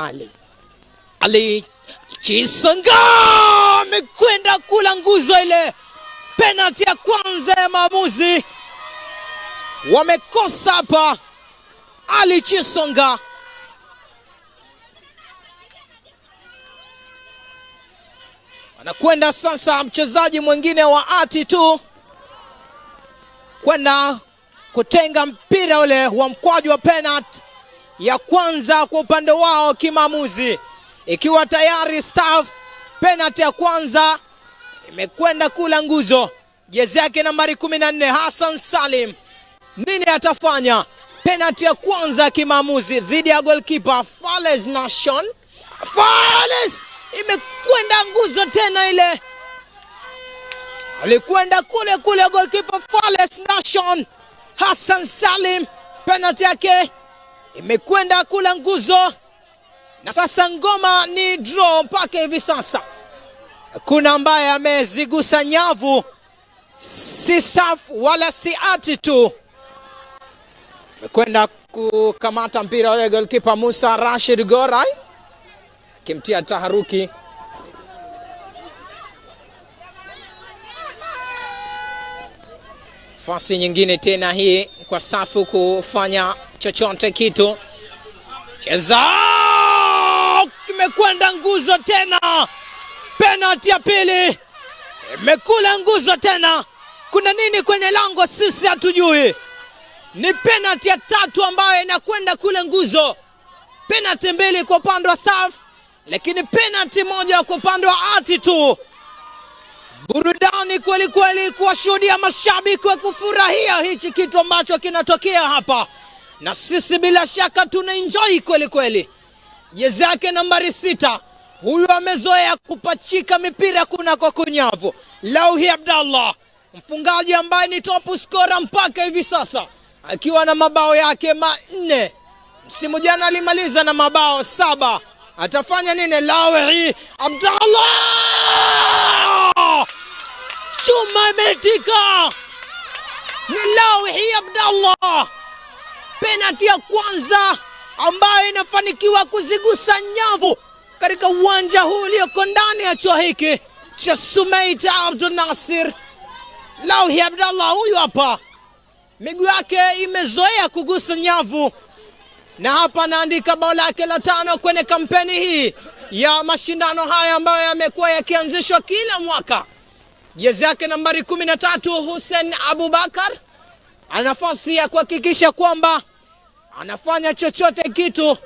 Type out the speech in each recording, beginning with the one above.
Ali. Ali Chisonga amekwenda kula nguzo ile. Penalty ya kwanza ya maamuzi wamekosa hapa. Ali Chisonga anakwenda sasa mchezaji mwingine wa Ati2 kwenda kutenga mpira ule wa mkwaju wa penalty ya kwanza kwa upande wao kimaamuzi, ikiwa tayari staff. Penalty ya kwanza imekwenda kula nguzo. Jezi yake nambari 14 Hassan Salim, nini atafanya? Penalty ya kwanza kimaamuzi dhidi ya goalkeeper Fales Nation. Fales imekwenda nguzo tena ile. Alikwenda kule goalkeeper Fales Nation Hassan Salim, penalty yake imekwenda kula nguzo. Na sasa ngoma ni draw mpaka hivi sasa. Kuna ambaye amezigusa nyavu, si SAF wala si Ati2. Amekwenda kukamata mpira wa goalkeeper Musa Rashid Gorai, kimtia taharuki. Fasi nyingine tena hii kwa Safu kufanya chochote kitu. Cheza kimekwenda nguzo tena. Penalty ya pili imekula nguzo tena. Kuna nini kwenye lango sisi hatujui. Ni penalty ya tatu ambayo inakwenda kule nguzo. Penalty mbili kwa upande wa Safu, lakini penalty moja kwa upande wa Ati2. Burudani kweli kweli kuwashuhudia mashabiki wa kufurahia hichi kitu ambacho kinatokea hapa. Na sisi bila shaka tuna enjoy kweli kweli. Jezi yake nambari 6. Huyu amezoea kupachika mipira kuna kwa kunyavu. Lauhi Abdallah, mfungaji ambaye ni top scorer mpaka hivi sasa, akiwa na mabao yake 4. Msimu jana alimaliza na mabao 7. Atafanya nini Lauhi Abdallah? Chuma imetika. Ni Lauhi Abdallah. Penalty ya kwanza ambayo inafanikiwa kuzigusa nyavu katika uwanja huu ulioko ndani ya chuo hiki cha Sumaita Abdul Nasir. Lauhi Abdallah huyu hapa, miguu yake imezoea kugusa nyavu, na hapa anaandika bao lake la 5 kwenye kampeni hii ya mashindano haya ambayo yamekuwa yakianzishwa kila mwaka. Jezi yake nambari 13 Hussein Abubakar ana nafasi ya kuhakikisha kwamba anafanya chochote kitu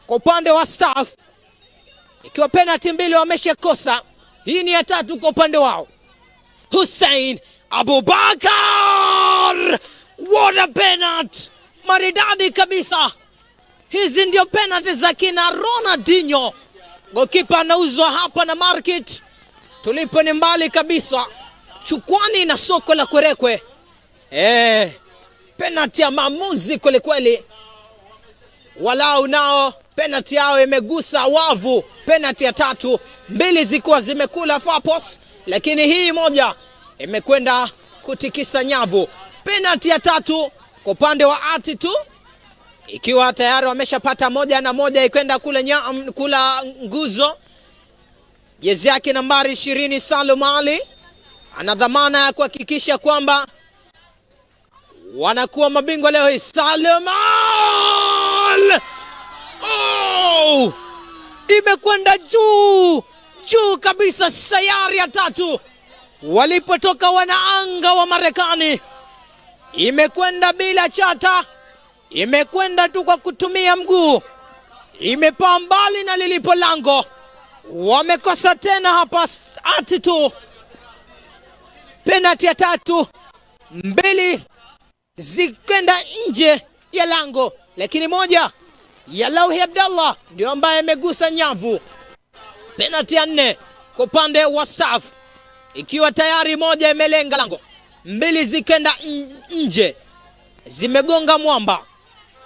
kwa upande wa staff, ikiwa penalty 2 wameshakosa. Hii ni ya 3 kwa upande wao. Hussein Abubakar, what a penalty, maridadi kabisa. Hizi ndio penalty za kina Ronaldinho. Goalkeeper anauzwa hapa na market. Tulipo ni mbali kabisa, Chukwani na soko la Kwerekwe. Penalty ya maamuzi kweli kweli. Walau nao penalty yao imegusa wavu. Penalty ya 3, 2 zikuwa zimekula far post, lakini hii moja imekwenda kutikisa nyavu. Penalty ya 3 kwa upande wa Ati2, ikiwa tayari wameshapata 1-1 ikwenda kula nguzo. Jezi yake nambari 20 Salum Ali ana dhamana ya kuhakikisha kwamba wanakuwa mabingwa leo hii. Salum Ali! Oh! Imekwenda juu kabisa, sayari ya 3 walipotoka wanaanga wa Marekani. Imekwenda bila chata, imekwenda tu kwa kutumia mguu, imepaa mbali na lilipo lango. Wamekosa tena hapa Ati2. Penalty ya 3, 2 zikwenda nje ya lango, lakini moja ya Lauhi Abdallah ndio ambaye amegusa nyavu. Penalty ya 4 kwa upande wa SAF, ikiwa tayari moja imelenga lango, 2 zikenda nje, zimegonga mwamba.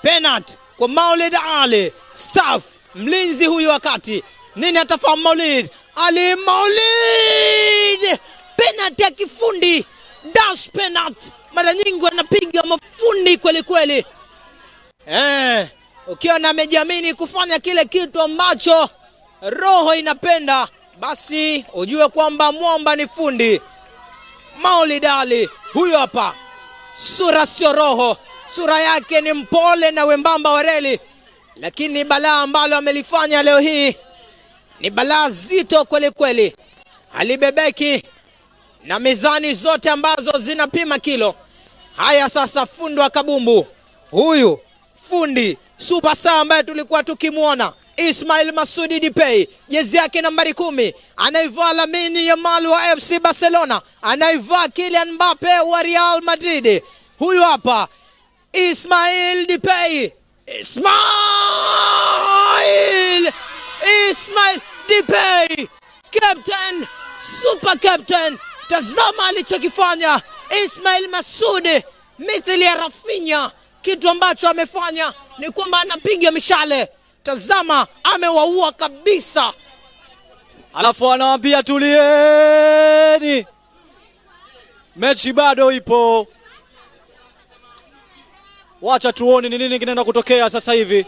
Penalty kwa Maulid Ali SAF, mlinzi huyu wakati. Nini atafahamu Maulid Ali? Maulid, penalty ya kifundi, dash penalty. Mara nyingi wanapiga mafundi kweli kweli. ukiwa amejiamini kufanya kile kitu ambacho roho inapenda, basi ujue kwamba mwamba ni fundi. Maulid Ali huyo hapa, sura sio roho, sura yake ni mpole na wembamba wa reli, lakini balaa ambalo amelifanya leo hii ni balaa zito kweli kweli. Halibebeki na mizani zote ambazo zinapima kilo. Haya sasa, fundi wa kabumbu huyu, fundi superstar ambaye tulikuwa tukimuona, Ismail Masudi Depay, jezi yake nambari 10, anaivaa Lamine Yamal wa FC Barcelona, anaivaa Kylian Mbappe wa Real Madrid. Huyu hapa Ismail Depay, Ismail Depay, captain, super captain. Tazama alichokifanya Ismail Masudi, mithili ya Rafinha. Kitu ambacho amefanya ni kwamba anapiga mishale. Tazama, amewaua kabisa. Alafu anawaambia tulieni, mechi bado ipo, wacha tuone ni nini kinaenda kutokea sasa hivi.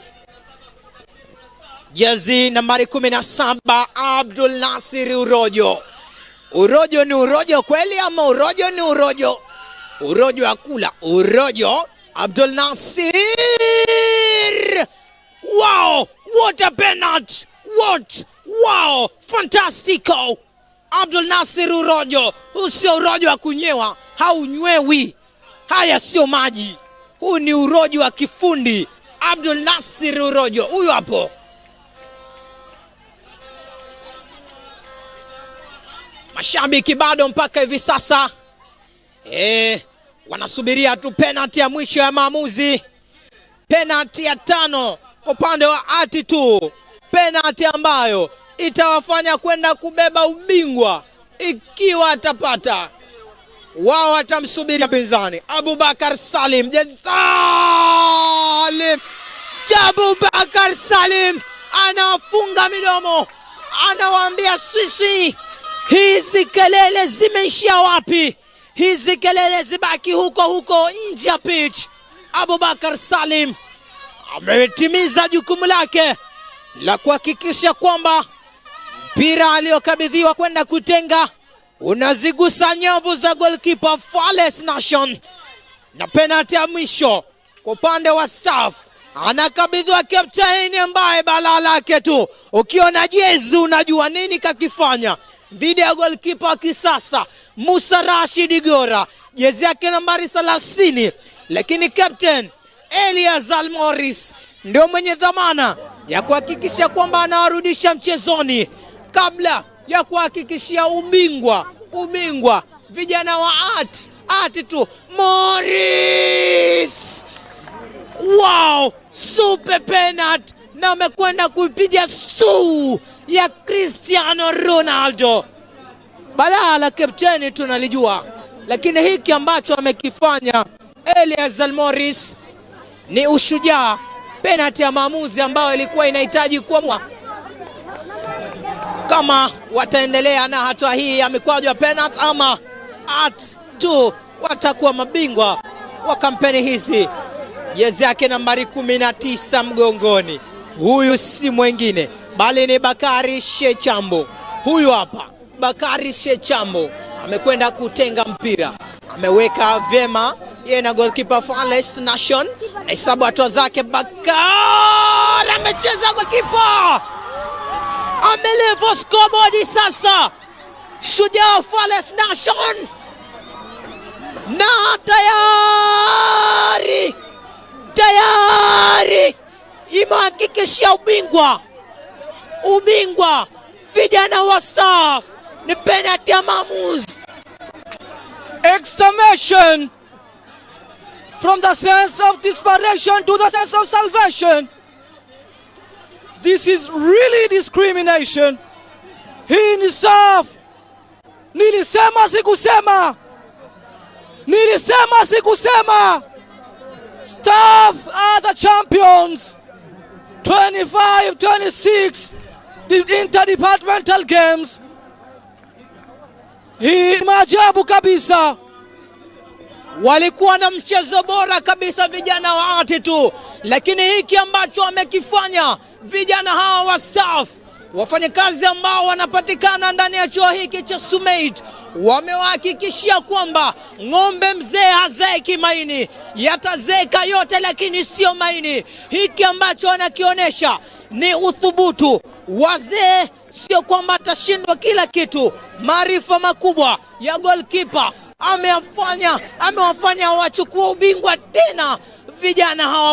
Jezi nambari 17 Abdul Nasir Urojo. Urojo ni urojo kweli ama urojo ni urojo? Urojo akula urojo. Abdul Nasir, wow, what a penalty, wow, fantastico. Abdul Nasir Urojo, huu sio urojo wa kunyewa, haunywewi. Haya sio maji, huu ni urojo wa kifundi. Abdul Nasir Urojo huyu hapo. Mashabiki bado mpaka hivi sasa wanasubiria tu penalty ya mwisho ya maamuzi. Penalty ya 5 kwa upande wa Ati2. Penalty ambayo itawafanya kwenda kubeba ubingwa ikiwa atapata. Wao watamsubiria pinzani. Abubakar Salim, Abubakar Salim anafunga midomo, anawaambia Swiswi, hizi kelele zimeishia wapi? Hizi kelele zibaki huko nje ya pitch. Abubakar Salim ametimiza jukumu lake la kuhakikisha kwamba mpira aliokabidhiwa kwenda kutenga unazigusa nyavu za goalkeeper Fales Nation. Na penalty ya mwisho kwa upande wa staff anakabidhiwa captain ambaye balaa lake tu, ukiona jezi unajua nini kakifanya. Dhidi ya goalkeeper wa kisasa Musa Rashid Gora, jezi yake nambari 30, lakini captain Elias Almoris ndio mwenye dhamana ya kuhakikisha kwamba anawarudisha mchezoni kabla ya kuhakikishia ubingwa vijana wa Ati2. Morris, wow, super penalty, na amekwenda kuipiga suu ya Cristiano Ronaldo. Balaa la kapteni tunalijua, lakini hiki ambacho amekifanya Elias Almoris ni ushujaa. Penalty ya maamuzi ambayo ilikuwa inahitaji kuamua kama wataendelea na hatua hii ya mikwaju ya penalty ama Ati2 watakuwa mabingwa wa kampeni hizi. Jezi yake nambari 19 mgongoni, huyu si mwingine bali ni Bakari Shechambo. Huyu hapa Bakari Shechambo amekwenda kutenga mpira, ameweka vyema yeye na goalkeeper Fales Nation, na hesabu hatua zake. Bakari amecheza goalkeeper, amelevo scoreboard sasa. Shujaa Fales Nation na tayari imehakikishia ubingwa vijana wa staff. Ni penalty ya maamuzi. Exclamation from the sense of desperation to the sense of salvation. This is really discrimination. Hii ni staff. Nilisema sikusema. Staff are the champions. 25-26 the interdepartmental games. Hii maajabu kabisa. walikuwa na mchezo bora kabisa vijana wa Atitu, lakini hiki ambacho wamekifanya vijana hawa wa staff, wafanyakazi ambao wanapatikana ndani ya chuo hiki cha Sumait, wamewahakikishia kwamba ng'ombe mzee hazeeki maini, yatazeeka yote lakini sio maini. Hiki ambacho wanakionyesha ni uthubutu. Wazee sio kwamba atashindwa kila kitu. Maarifa makubwa ya goalkeeper amewafanya wachukua ubingwa tena vijana hawa.